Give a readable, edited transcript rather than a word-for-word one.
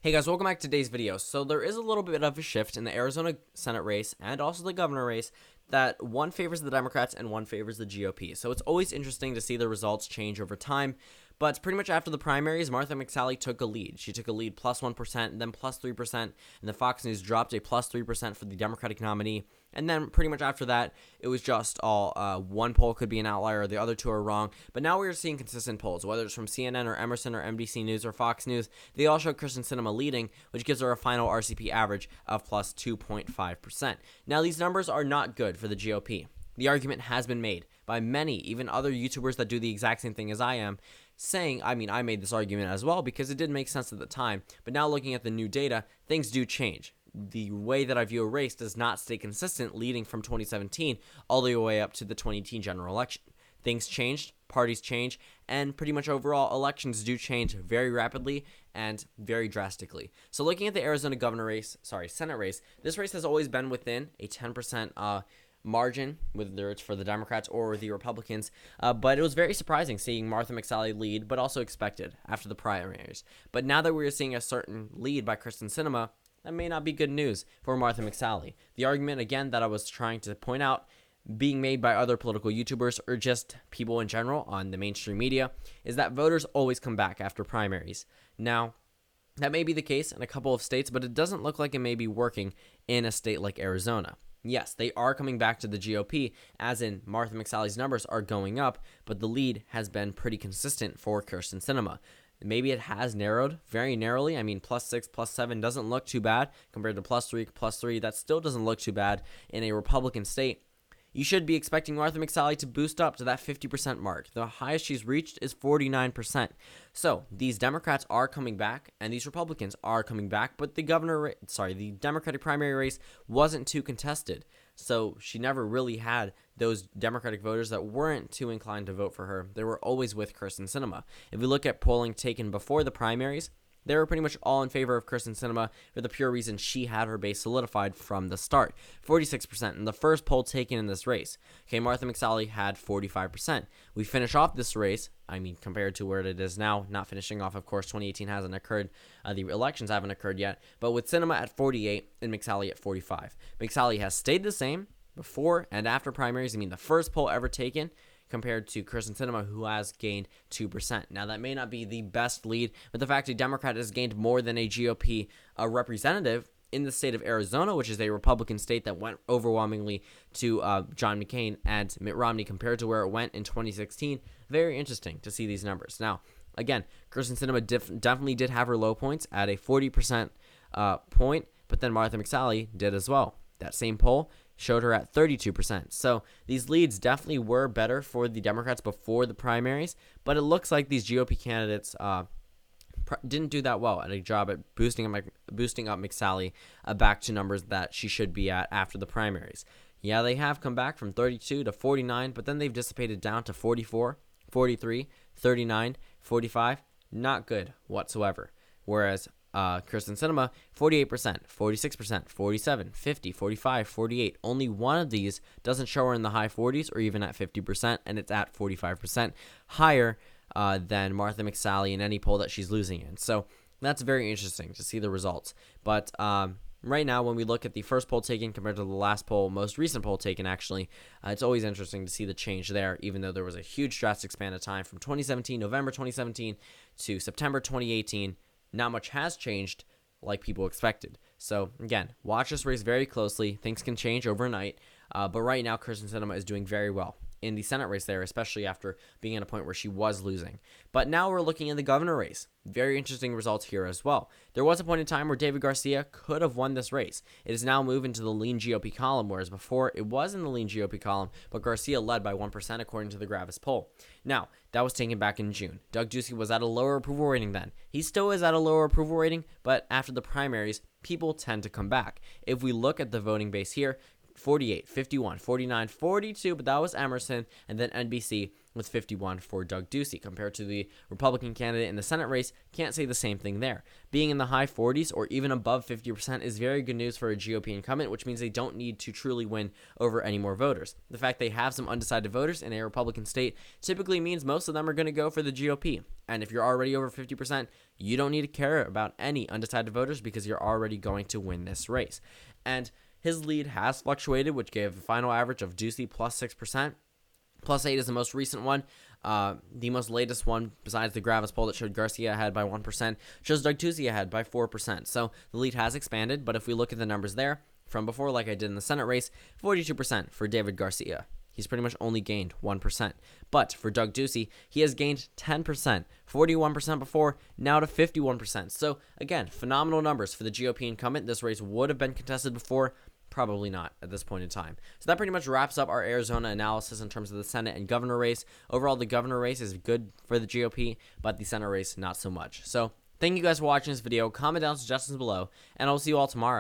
Hey guys, welcome back to today's video. So there is a little bit of a shift in the Arizona Senate race and also the governor race that one favors the Democrats and one favors the GOP. So it's always interesting to see the results change over time. But pretty much after the primaries, Martha McSally took a lead. She took a lead plus 1%, then plus 3%, and then Fox News dropped a plus 3% for the Democratic nominee. And then pretty much after that, it was just all one poll could be an outlier, the other two are wrong. But now we're seeing consistent polls, whether it's from CNN or Emerson or NBC News or Fox News. They all show Kyrsten Sinema leading, which gives her a final RCP average of plus 2.5%. Now, these numbers are not good for the GOP. The argument has been made by many, even other YouTubers that do the exact same thing as I am, saying, I made this argument as well because it did make sense at the time, but now looking at the new data, things do change. The way that I view a race does not stay consistent leading from 2017 all the way up to the 2018 general election. Things changed, parties change, and pretty much overall elections do change very rapidly and very drastically. So looking at the Arizona Senate race, this race has always been within a 10% margin, whether it's for the Democrats or the Republicans, but it was very surprising seeing Martha McSally lead, but also expected after the primaries. But now that we're seeing a certain lead by Kyrsten Sinema, that may not be good news for Martha McSally. The argument, again, that I was trying to point out, being made by other political YouTubers or just people in general on the mainstream media, is that voters always come back after primaries. Now, that may be the case in a couple of states, but it doesn't look like it may be working in a state like Arizona. Yes, they are coming back to the GOP, as in Martha McSally's numbers are going up, but the lead has been pretty consistent for Kyrsten Sinema. Maybe it has narrowed very narrowly. Plus 6, plus 7 doesn't look too bad compared to plus 3. That still doesn't look too bad in a Republican state. You should be expecting Martha McSally to boost up to that 50% mark. The highest she's reached is 49%. So these Democrats are coming back, and these Republicans are coming back, but the Democratic primary race wasn't too contested. So she never really had those Democratic voters that weren't too inclined to vote for her. They were always with Kyrsten Sinema. If we look at polling taken before the primaries, they were pretty much all in favor of Kyrsten Sinema for the pure reason she had her base solidified from the start. 46% in the first poll taken in this race. Okay, Martha McSally had 45%. We finish off this race, compared to where it is now, not finishing off, of course, 2018 hasn't occurred. The elections haven't occurred yet, but with Sinema at 48 and McSally at 45. McSally has stayed the same before and after primaries. The first poll ever taken, compared to Kyrsten Sinema, who has gained 2%. Now, that may not be the best lead, but the fact a Democrat has gained more than a GOP representative in the state of Arizona, which is a Republican state that went overwhelmingly to John McCain and Mitt Romney compared to where it went in 2016, very interesting to see these numbers. Now, again, Kyrsten Sinema definitely did have her low points at a 40% point, but then Martha McSally did as well. That same poll showed her at 32%. So these leads definitely were better for the Democrats before the primaries, but it looks like these GOP candidates didn't do that well at a job at boosting up McSally back to numbers that she should be at after the primaries. Yeah, they have come back from 32 to 49, but then they've dissipated down to 44, 43, 39, 45. Not good whatsoever. Whereas Kyrsten Sinema, 48%, 46%, 47, 50, 45, 48. Only one of these doesn't show her in the high 40s or even at 50%, and it's at 45%, higher than Martha McSally in any poll that she's losing in. So that's very interesting to see the results. But right now, when we look at the first poll taken compared to the last poll, most recent poll taken actually, it's always interesting to see the change there, even though there was a huge drastic span of time from November 2017 to September 2018. Not much has changed like people expected. So, again, watch this race very closely. Things can change overnight. But right now, Kyrsten Sinema is doing very well in the Senate race there, especially after being at a point where she was losing. But now we're looking at the governor race. Very interesting results here as well. There was a point in time where David Garcia could have won this race. It has now moved into the lean GOP column, whereas before it was in the lean GOP column, but Garcia led by 1% according to the Gravis poll. Now, that was taken back in June. Doug Ducey was at a lower approval rating then. He still is at a lower approval rating, but after the primaries, people tend to come back. If we look at the voting base here, 48, 51, 49, 42, but that was Emerson, and then NBC with 51 for Doug Ducey. Compared to the Republican candidate in the Senate race, can't say the same thing there. Being in the high 40s or even above 50% is very good news for a GOP incumbent, which means they don't need to truly win over any more voters. The fact they have some undecided voters in a Republican state typically means most of them are going to go for the GOP. And if you're already over 50%, you don't need to care about any undecided voters because you're already going to win this race. And his lead has fluctuated, which gave a final average of Ducey plus 6%. Plus 8 is the most recent one. The most latest one, besides the Gravis poll that showed Garcia ahead by 1%, shows Doug Ducey ahead by 4%. So the lead has expanded, but if we look at the numbers there from before, like I did in the Senate race, 42% for David Garcia. He's pretty much only gained 1%. But for Doug Ducey, he has gained 10%, 41% before, now to 51%. So again, phenomenal numbers for the GOP incumbent. This race would have been contested before. Probably not at this point in time. So that pretty much wraps up our Arizona analysis in terms of the Senate and governor race. Overall, the governor race is good for the GOP, but the Senate race, not so much. So thank you guys for watching this video. Comment down suggestions below, and I'll see you all tomorrow.